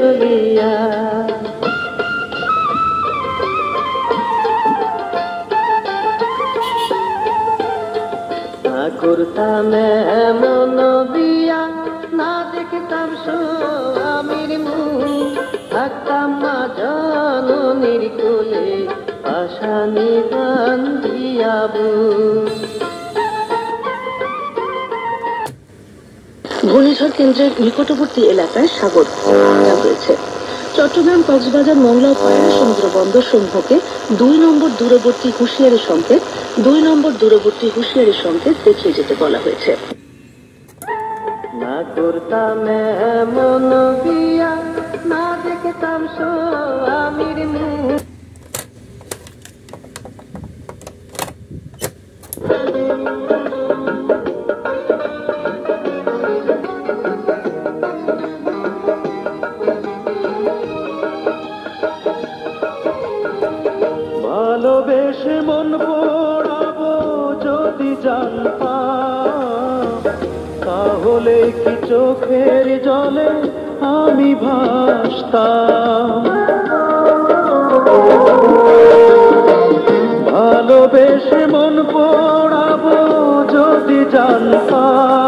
চলিয়া। না করতাম এমন বিয়া, না দেখতাম স্বামীর মুখ, থাকতাম মা জননীর কোলে পাশানি বান্ধিয়া বুক। ঘূর্ণিঝড় কেন্দ্রের নিকটবর্তী এলাকায় সাগর রয়েছে। চট্টগ্রাম, কক্সবাজার, মংলা ও পায়রা সমুদ্র বন্দর সমূহকে 2 নম্বর দূরবর্তী হুঁশিয়ারি সংকেত 2 নম্বর দূরবর্তী হুঁশিয়ারি সংকেত দেখিয়ে যেতে বলা হয়েছে। না করতাম এমন বিয়া, না দেখতাম স্বামীর মুখ। ভালোবেসে মন পড়াবো যদি জানতাম, তাহলে কি চোখের জলে আমি ভাসতাম।